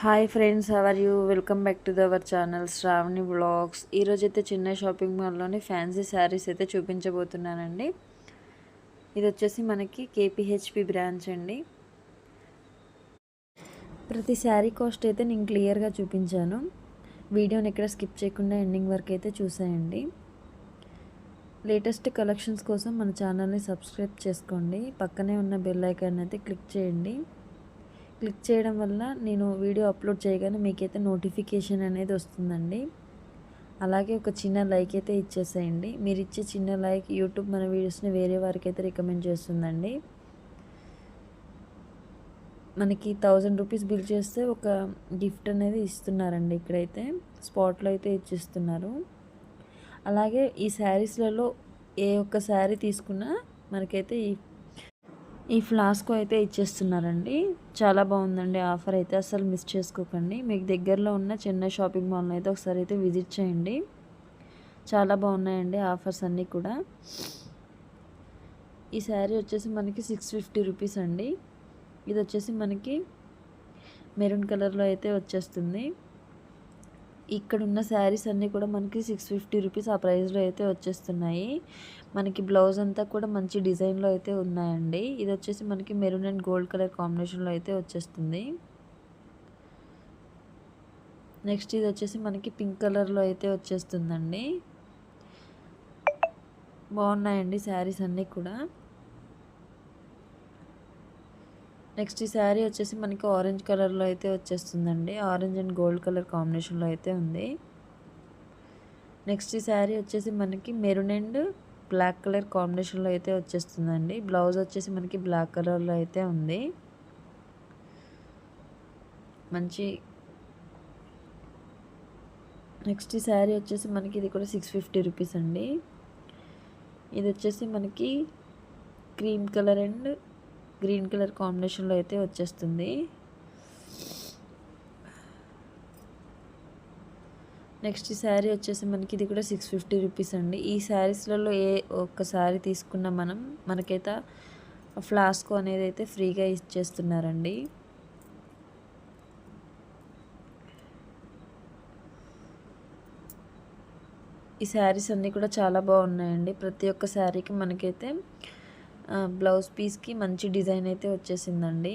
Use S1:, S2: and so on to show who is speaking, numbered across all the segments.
S1: Hi friends, how are you? Welcome back to our channel Sravani vlogs. ఈరోజైతే Chennai shopping మాల్లోని fancy saris అయితే చూపించబోతున్నానండి. ఇది వచ్చేసి మనకి కేపీహెచ్పి బ్రాంచ్ అండి. ప్రతి శారీ కాస్ట్ అయితే నేను క్లియర్గా చూపించాను. వీడియోని ఎక్కడ స్కిప్ చేయకుండా ఎండింగ్ వరకు అయితే చూసేయండి. లేటెస్ట్ కలెక్షన్స్ కోసం మన ఛానల్ని సబ్స్క్రైబ్ చేసుకోండి. పక్కనే ఉన్న బెల్ ఐకాన్ అయితే క్లిక్ చేయండి. క్లిక్ చేయడం వల్ల నేను వీడియో అప్లోడ్ చేయగానే మీకైతే నోటిఫికేషన్ అనేది వస్తుందండి. అలాగే ఒక చిన్న లైక్ అయితే ఇచ్చేసేయండి. మీరు ఇచ్చే చిన్న లైక్ యూట్యూబ్ మన వీడియోస్ని వేరే వారికి అయితే రికమెండ్ చేస్తుందండి. మనకి 1000 రూపీస్ బిల్ చేస్తే ఒక గిఫ్ట్ అనేది ఇస్తున్నారండి. ఇక్కడైతే స్పాట్లో అయితే ఇచ్చిస్తున్నారు. అలాగే ఈ శారీస్లలో ఏ ఒక్క శారీ తీసుకున్నా మనకైతే ఈ ఫ్లాస్క్ అయితే ఇచ్చేస్తున్నారండి. చాలా బాగుందండి ఆఫర్ అయితే, అసలు మిస్ చేసుకోకండి. మీకు దగ్గరలో ఉన్న చెన్నై షాపింగ్ మాల్ని అయితే ఒకసారి అయితే విజిట్ చేయండి. చాలా బాగున్నాయండి ఆఫర్స్ అన్నీ కూడా. ఈ శారీ వచ్చేసి మనకి 650 రూపీస్ అండి. ఇది వచ్చేసి మనకి మెరూన్ కలర్లో అయితే వచ్చేస్తుంది. ఇక్కడ ఉన్న శారీస్ అన్నీ కూడా మనకి 650 రూపీస్ ఆ ప్రైస్లో అయితే వచ్చేస్తున్నాయి. మనకి బ్లౌజ్ అంతా కూడా మంచి డిజైన్లో అయితే ఉన్నాయండి. ఇది వచ్చేసి మనకి మెరూన్ అండ్ గోల్డ్ కలర్ కాంబినేషన్లో అయితే వచ్చేస్తుంది. నెక్స్ట్ ఇది వచ్చేసి మనకి పింక్ కలర్లో అయితే వచ్చేస్తుందండి. బాగున్నాయండి శారీస్ అన్నీ కూడా. నెక్స్ట్ ఈ శారీ వచ్చేసి మనకి ఆరెంజ్ కలర్లో అయితే వచ్చేస్తుందండి. ఆరెంజ్ అండ్ గోల్డ్ కలర్ కాంబినేషన్లో అయితే ఉంది. నెక్స్ట్ ఈ శారీ వచ్చేసి మనకి మెరూన్ అండ్ బ్లాక్ కలర్ కాంబినేషన్లో అయితే వచ్చేస్తుందండి. బ్లౌజ్ వచ్చేసి మనకి బ్లాక్ కలర్లో అయితే ఉంది. మంచి నెక్స్ట్ ఈ శారీ వచ్చేసి మనకి ఇది కూడా 650 రూపీస్ అండి. ఇది వచ్చేసి మనకి cream colour and green colour కాంబినేషన్లో అయితే వచ్చేస్తుంది. నెక్స్ట్ ఈ శారీ వచ్చేసి మనకి ఇది కూడా 650 రూపీస్ అండి. ఈ శారీస్లలో ఏ ఒక్క శారీ తీసుకున్నా మనకైతే ఫ్లాస్క్ అనేది అయితే ఫ్రీగా ఇచ్చేస్తున్నారండి. ఈ శారీస్ అన్నీ కూడా చాలా బాగున్నాయండి. ప్రతి ఒక్క శారీకి మనకైతే బ్లౌజ్ పీస్కి మంచి డిజైన్ అయితే వచ్చేసిందండి.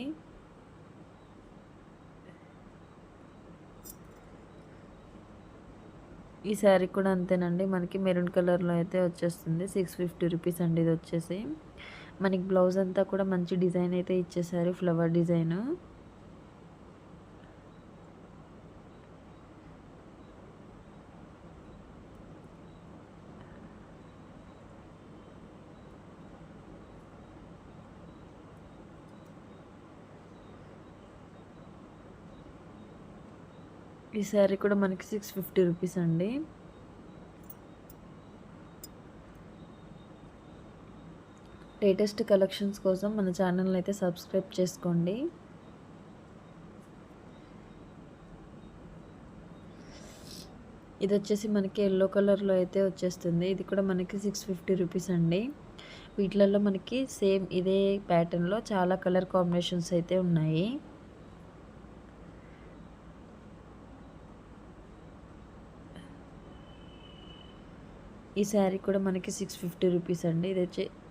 S1: ఈ శారీ కూడా అంతేనండి. మనకి మెరూన్ కలర్లో అయితే వచ్చేస్తుంది. 650 రూపీస్ అండి. ఇది వచ్చేసి మనకి బ్లౌజ్ అంతా కూడా మంచి డిజైన్ అయితే ఇచ్చేసారు, ఫ్లవర్ డిజైన్. ఈ శారీ కూడా మనకి 650 రూపీస్ అండి. లేటెస్ట్ కలెక్షన్స్ కోసం మన ఛానల్ని అయితే సబ్స్క్రైబ్ చేసుకోండి. ఇది వచ్చేసి మనకి ఎల్లో కలర్లో అయితే వచ్చేస్తుంది. ఇది కూడా మనకి 650 రూపీస్ అండి. వీటిలలో మనకి సేమ్ ఇదే ప్యాటర్న్లో చాలా కలర్ కాంబినేషన్స్ అయితే ఉన్నాయి. ఈ శారీ కూడా మనకి 650 రూపీస్ అండి.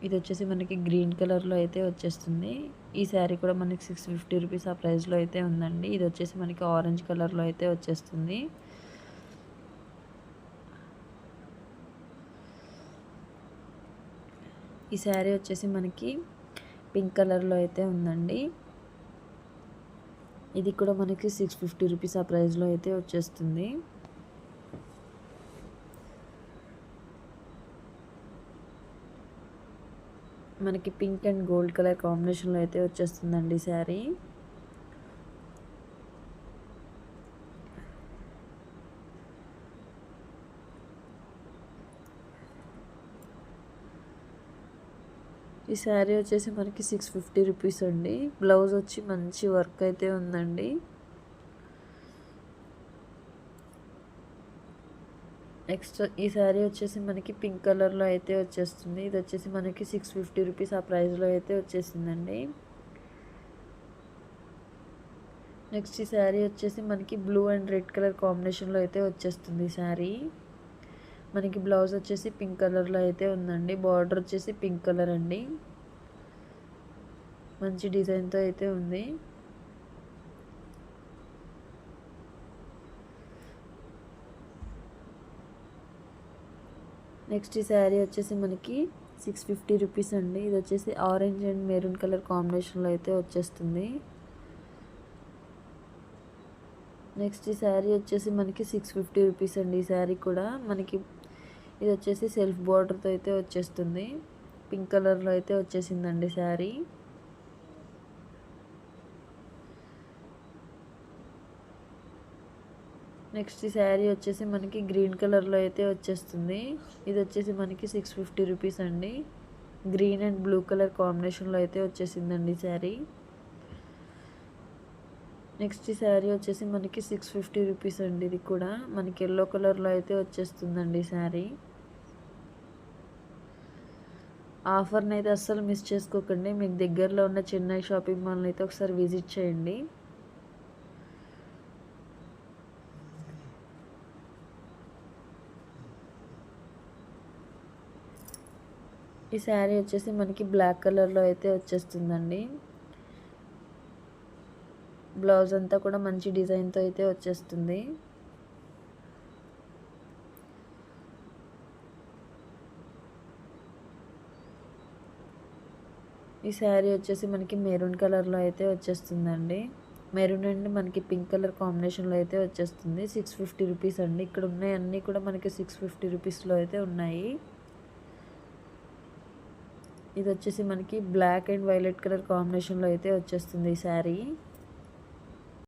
S1: ఇది వచ్చేసి మనకి గ్రీన్ కలర్లో అయితే వచ్చేస్తుంది. ఈ శారీ కూడా మనకి 650 రూపీస్ ఆ ప్రైస్లో అయితే ఉందండి. ఇది వచ్చేసి మనకి ఆరెంజ్ కలర్లో అయితే వచ్చేస్తుంది. ఈ శారీ వచ్చేసి మనకి పింక్ కలర్లో అయితే ఉందండి. ఇది కూడా మనకి 650 రూపీస్ ఆ ప్రైస్లో అయితే వచ్చేస్తుంది. మనకి పింక్ అండ్ గోల్డ్ కలర్ కాంబినేషన్లో అయితే వచ్చేస్తుందండి శారీ. ఈ శారీ వచ్చేసి మనకి 650 రూపీస్ అండి. బ్లౌజ్ వచ్చి మంచి వర్క్ అయితే ఉందండి. నెక్స్ట్ ఈ శారీ వచ్చేసి మనకి పింక్ కలర్లో అయితే వచ్చేస్తుంది. ఇది వచ్చేసి మనకి 650 రూపీస్ ఆ ప్రైస్లో అయితే వచ్చేసిందండి. నెక్స్ట్ ఈ శారీ వచ్చేసి మనకి బ్లూ అండ్ రెడ్ కలర్ కాంబినేషన్లో అయితే వచ్చేస్తుంది ఈ శారీ. మనకి బ్లౌజ్ వచ్చేసి పింక్ కలర్లో అయితే ఉందండి. బార్డర్ వచ్చేసి పింక్ కలర్ అండి. మంచి డిజైన్తో అయితే ఉంది. నెక్స్ట్ ఈ శారీ వచ్చేసి మనకి 650 రూపీస్ అండి. ఇది వచ్చేసి ఆరెంజ్ అండ్ మెరూన్ కలర్ కాంబినేషన్లో అయితే వచ్చేస్తుంది. నెక్స్ట్ ఈ శారీ వచ్చేసి మనకి 650 రూపీస్ అండి. ఈ శారీ కూడా మనకి ఇది వచ్చేసి సెల్ఫ్ బార్డర్తో అయితే వచ్చేస్తుంది. పింక్ కలర్లో అయితే వచ్చేసిందండి శారీ. నెక్స్ట్ ఈ శారీ వచ్చేసి మనకి గ్రీన్ కలర్లో అయితే వచ్చేస్తుంది. ఇది వచ్చేసి మనకి 650 రూపీస్ అండి. గ్రీన్ అండ్ బ్లూ కలర్ కాంబినేషన్లో అయితే వచ్చేసిందండి శారీ. నెక్స్ట్ ఈ శారీ వచ్చేసి మనకి 650 రూపీస్ అండి. ఇది కూడా మనకి ఎల్లో కలర్లో అయితే వచ్చేస్తుందండి శారీ. ఆఫర్ని అయితే అస్సలు మిస్ చేసుకోకండి. మీకు దగ్గరలో ఉన్న చెన్నై షాపింగ్ మాల్ని అయితే ఒకసారి విజిట్ చేయండి. ఈ శారీ వచ్చేసి మనకి బ్లాక్ కలర్లో అయితే వచ్చేస్తుందండి. బ్లౌజ్ అంతా కూడా మంచి డిజైన్తో అయితే వచ్చేస్తుంది. ఈ శారీ వచ్చేసి మనకి మెరూన్ కలర్లో అయితే వచ్చేస్తుందండి. మెరూన్ అండ్ మనకి పింక్ కలర్ కాంబినేషన్లో అయితే వచ్చేస్తుంది. 650 రూపీస్ అండి. ఇక్కడ ఉన్నాయి అన్నీ కూడా మనకి 650 రూపీస్లో అయితే ఉన్నాయి. ఇది వచ్చేసి మనకి బ్లాక్ అండ్ వైలెట్ కలర్ కాంబినేషన్లో అయితే వచ్చేస్తుంది ఈ శారీ.